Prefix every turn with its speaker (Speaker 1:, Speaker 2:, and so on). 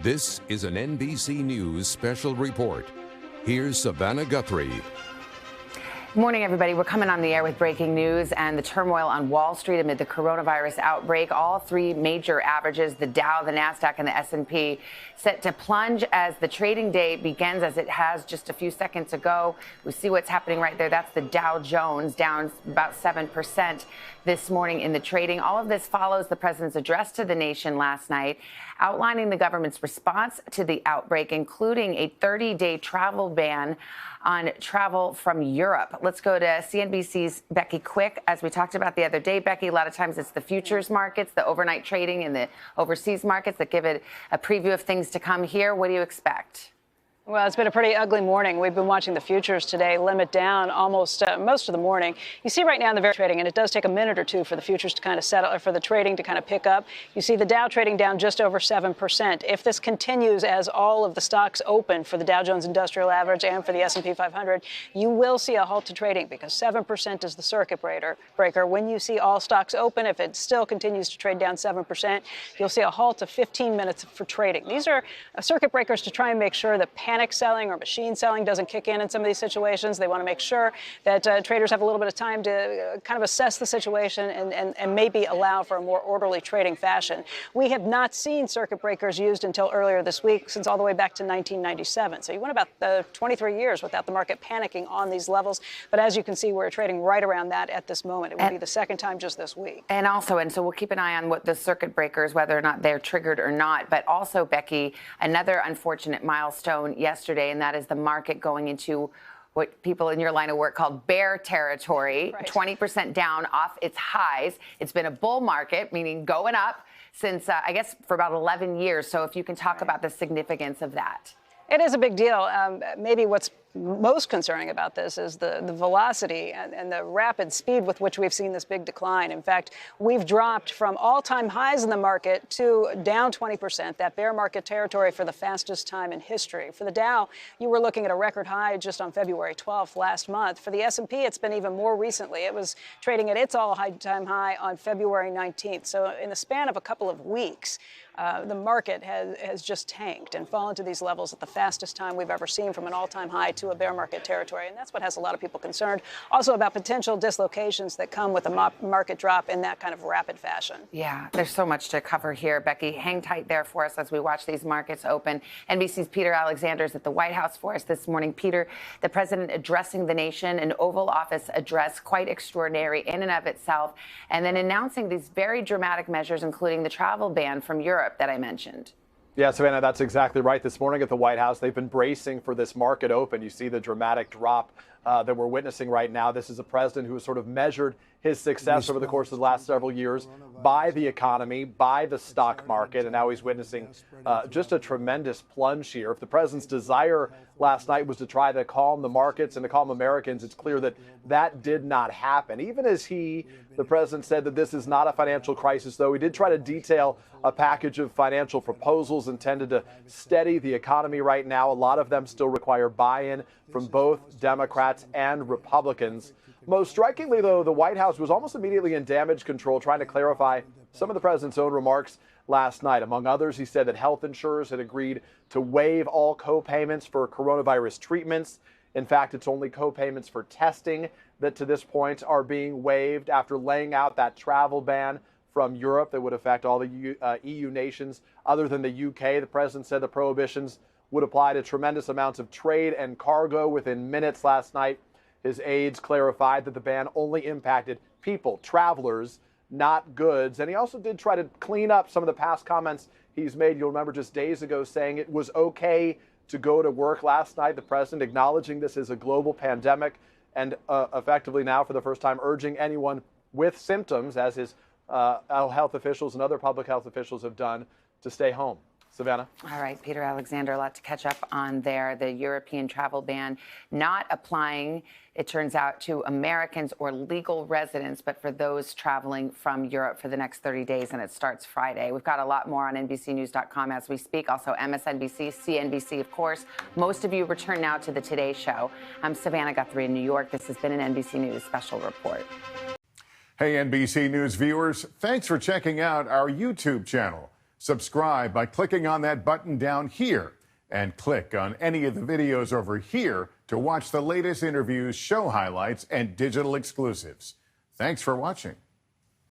Speaker 1: This is an NBC News special report. Here's Savannah Guthrie.
Speaker 2: Morning, everybody. We're coming on the air with breaking news and the turmoil on Wall Street amid the coronavirus outbreak. All three major averages, the Dow, the Nasdaq, and the S&P, set to plunge as the trading day begins, as it has just a few seconds ago. We see what's happening right there. That's the Dow Jones, down about 7% this morning in the trading. All of this follows the president's address to the nation last night, outlining the government's response to the outbreak, including a 30-day travel ban on travel from Europe. Let's go to CNBC's Becky Quick. As we talked about the other day, Becky, a lot of times it's the futures markets, the overnight trading in the overseas markets that give it a preview of things to come here. What do you expect?
Speaker 3: Well, it's been a pretty ugly morning. We've been watching the futures today limit down almost most of the morning. You see right now in the very trading, and it does take a minute or two for the futures to kind of settle, or for the trading to kind of pick up. You see the Dow trading down just over 7%. If this continues as all of the stocks open for the Dow Jones Industrial Average and for the S&P 500, you will see a halt to trading because 7% is the circuit breaker. When you see all stocks open, if it still continues to trade down 7%, you'll see a halt of 15 minutes for trading. These are circuit breakers to try and make sure that panic selling or machine selling doesn't kick in some of these situations. They want to make sure that traders have a little bit of time to kind of assess the situation and maybe allow for a more orderly trading fashion. We have not seen circuit breakers used until earlier this week, since all the way back to 1997. So you went about 23 years without the market panicking on these levels. But as you can see, we're trading right around that at this moment. It would be the second time just this week. And
Speaker 2: so we'll keep an eye on what the circuit breakers, whether or not they're triggered or not. But also, Becky, another unfortunate milestone yesterday, and that is the market going into what people in your line of work call bear territory, right. 20% down off its highs. It's been a bull market, meaning going up since, I guess, for about 11 years. So if you can talk about the significance of that.
Speaker 3: It is a big deal. Maybe what's most concerning about this is the velocity and the rapid speed with which we've seen this big decline. In fact, we've dropped from all-time highs in the market to down 20%, that bear market territory, for the fastest time in history. For the Dow, you were looking at a record high just on February 12th last month. For the S&P, it's been even more recently. It was trading at its all-time high on February 19th. So in the span of a couple of weeks, the market has just tanked and fallen to these levels at the fastest time we've ever seen, from an all-time high to a bear market territory. And that's what has a lot of people concerned. Also about potential dislocations that come with a market drop in that kind of rapid fashion.
Speaker 2: Yeah, there's so much to cover here. Becky, hang tight there for us as we watch these markets open. NBC's Peter Alexander is at the White House for us this morning. Peter, the president addressing the nation, an Oval Office address, quite extraordinary in and of itself, and then announcing these very dramatic measures, including the travel ban from Europe that I mentioned.
Speaker 4: Yeah, Savannah, that's exactly right. This morning at the White House, they've been bracing for this market open. You see the dramatic drop that we're witnessing right now. This is a president who has sort of measured his success over the course of the last several years by the economy, by the stock market, and now he's witnessing just a tremendous plunge here. If the president's desire last night was to try to calm the markets and to calm Americans, it's clear that that did not happen. Even as the president said that this is not a financial crisis, though, he did try to detail a package of financial proposals intended to steady the economy right now. A lot of them still require buy-in from both Democrats and Republicans. Most strikingly, though, the White House was almost immediately in damage control, trying to clarify some of the president's own remarks last night. Among others, he said that health insurers had agreed to waive all co-payments for coronavirus treatments. In fact, it's only co-payments for testing that to this point are being waived, after laying out that travel ban from Europe that would affect all the EU nations other than the UK. The president said the prohibitions would apply to tremendous amounts of trade and cargo within minutes last night. His aides clarified that the ban only impacted people, travelers, not goods. And he also did try to clean up some of the past comments he's made. You'll remember just days ago saying it was okay to go to work last night. The president acknowledging this is a global pandemic and effectively now for the first time urging anyone with symptoms, as his health officials and other public health officials have done, to stay home. Savannah.
Speaker 2: All right, Peter Alexander, a lot to catch up on there. The European travel ban not applying, it turns out, to Americans or legal residents, but for those traveling from Europe for the next 30 days, and it starts Friday. We've got a lot more on NBCnews.com as we speak. Also, MSNBC, CNBC, of course. Most of you return now to the Today Show. I'm Savannah Guthrie in New York. This has been an NBC News special report.
Speaker 5: Hey, NBC News viewers, thanks for checking out our YouTube channel. Subscribe by clicking on that button down here and click on any of the videos over here to watch the latest interviews, show highlights, and digital exclusives. Thanks for watching.